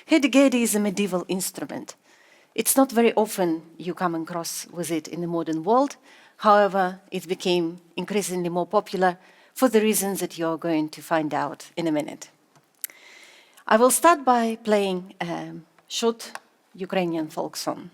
Hurdy-gurdy is a medieval instrument. It's not very often you come across with it in the modern world. However, it became increasingly more popular for the reasons that you're going to find out in a minute. I will start by playing a short Ukrainian folk song.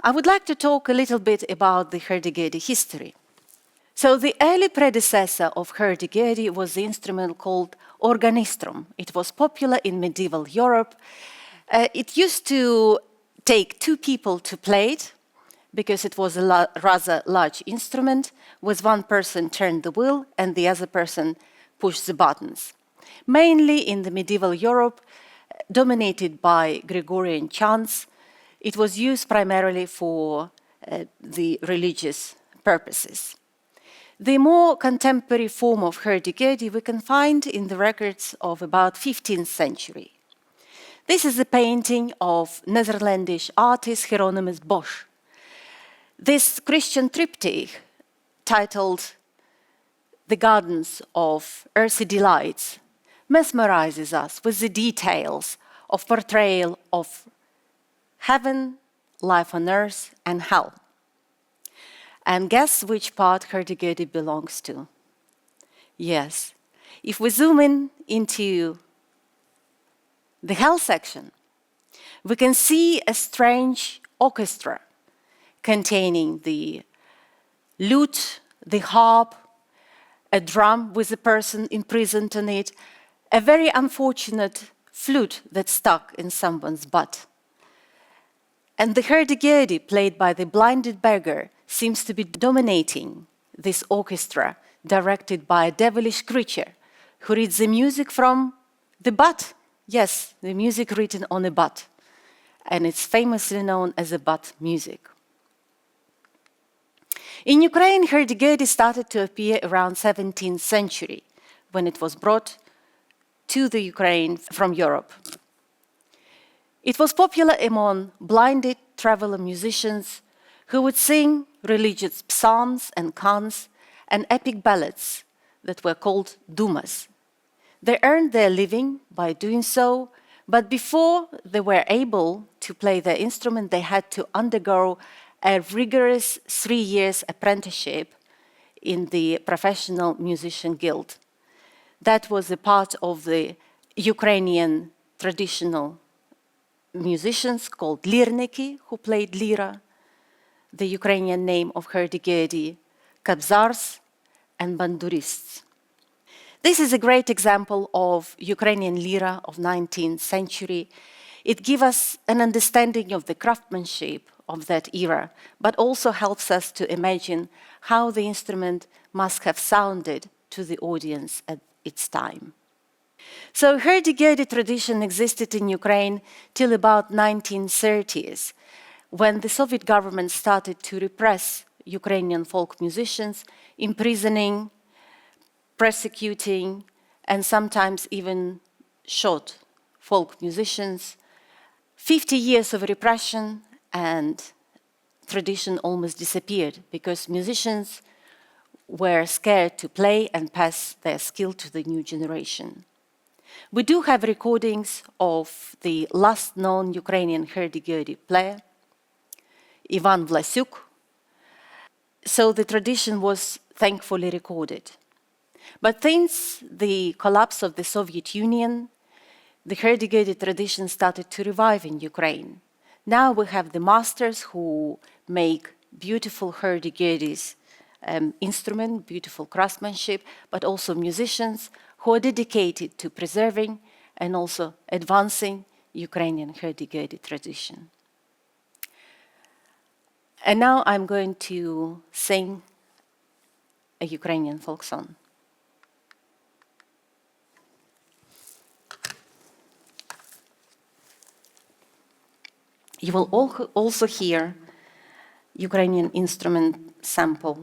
I would like to talk a little bit about the hurdy-gurdy history. So the early predecessor of hurdy-gurdy was the instrument called organistrum. It was popular in medieval Europe. It used to take two people to play it because it was a rather large instrument, with one person turned the wheel and the other person pushed the buttons. Mainly in the medieval Europe, dominated by Gregorian chants, it was used primarily for the religious purposes. The more contemporary form of hurdy-gurdy we can find in the records of about 15th century. This is a painting of Netherlandish artist Hieronymus Bosch. This Christian triptych, titled The Gardens of Earthly Delights, mesmerizes us with the details of portrayal of heaven, life on earth, and hell. And guess which part hurdy-gurdy belongs to? Yes, if we zoom in into the hell section, we can see a strange orchestra containing the lute, the harp, a drum with a person imprisoned on it, a very unfortunate flute that stuck in someone's butt. And the hurdy-gurdy, played by the blinded beggar, seems to be dominating this orchestra, directed by a devilish creature who reads the music from the butt. Yes, the music written on a butt. And it's famously known as the butt music. In Ukraine, hurdy-gurdy started to appear around 17th century, when it was brought to the Ukraine from Europe. It was popular among blinded traveler musicians who would sing religious psalms and cants and epic ballads that were called dumas. They earned their living by doing so, but before they were able to play their instrument, they had to undergo a rigorous 3 years apprenticeship in the Professional Musician Guild. That was a part of the Ukrainian traditional musicians called lirniki, who played lira, the Ukrainian name of hurdy-gurdy, kabzars, and bandurists. This is a great example of Ukrainian lira of 19th century. It gives us an understanding of the craftsmanship of that era, but also helps us to imagine how the instrument must have sounded to the audience at its time. So hurdy-gurdy tradition existed in Ukraine till about 1930s, when the Soviet government started to repress Ukrainian folk musicians, imprisoning, persecuting, and sometimes even shot folk musicians. 50 years of repression, and tradition almost disappeared because musicians were scared to play and pass their skill to the new generation. We do have recordings of the last known Ukrainian hurdy-gurdy player, Ivan Vlasyuk. So the tradition was thankfully recorded. But since the collapse of the Soviet Union, the hurdy-gurdy tradition started to revive in Ukraine. Now we have the masters who make beautiful hurdy-gurdies instrument, beautiful craftsmanship, but also musicians who are dedicated to preserving and also advancing Ukrainian hurdy-gurdy tradition. And now I'm going to sing a Ukrainian folk song. You will also hear Ukrainian instrument sample.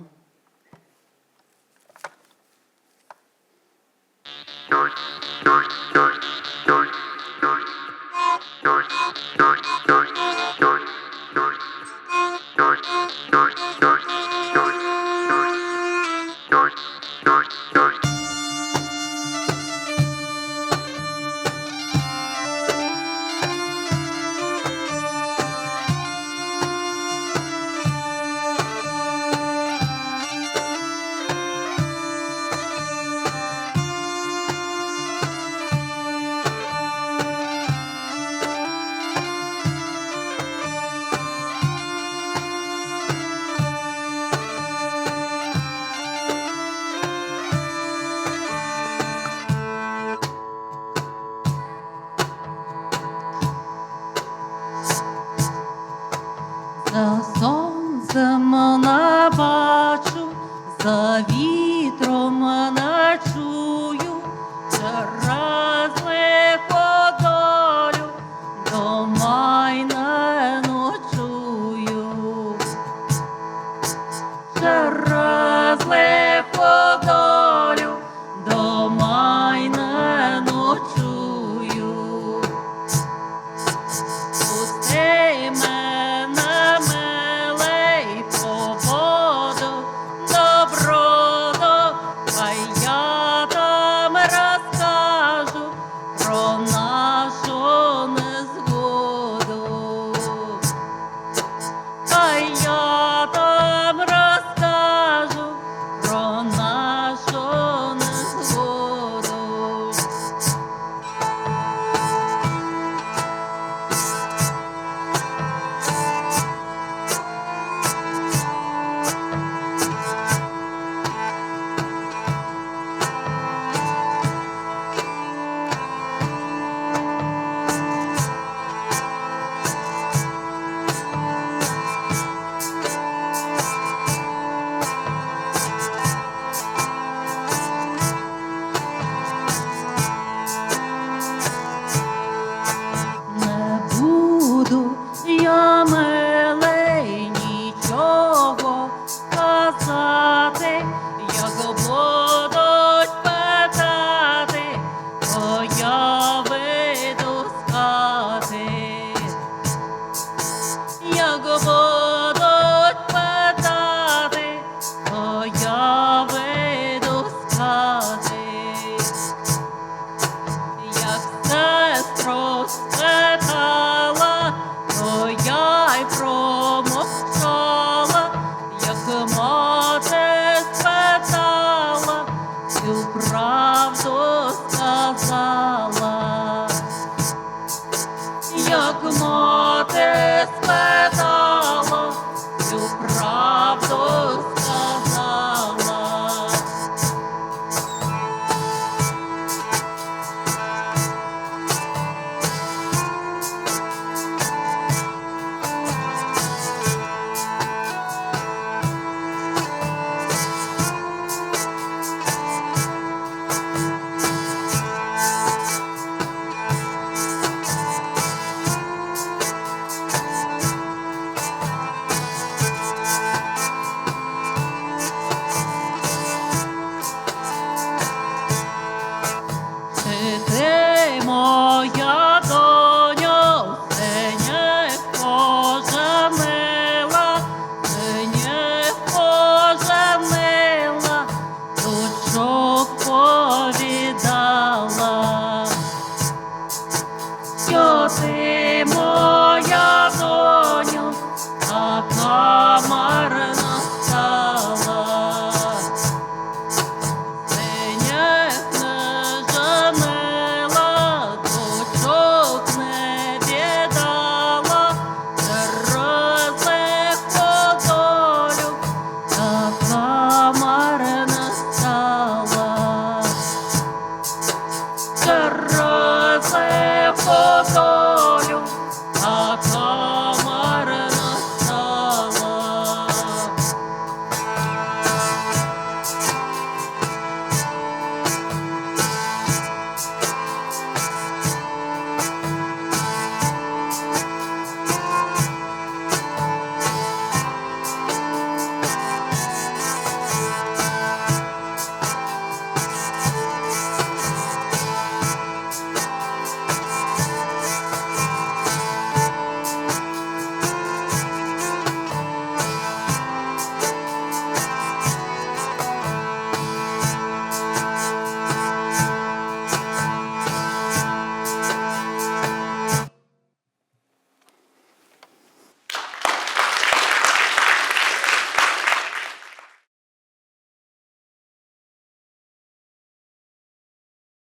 За сонцем не бачу, за вітром не чую, через лиху долю дома й не ночую. Через лиху долю дома й не ночую. Пусти мене, милий, по воду до броду, хай я там розкажу про нашу незгоду. Хай я там розкажу про нашу незгоду. Не буду я, милий, нічого казати, як будуть питати, то я вийду з хати. Як будуть питати, то я вийду з хати. Як сестру спитала, то я й промовчала, як мати спитала, всю правду сказала. Як мати спитала, всю правду сказала. ти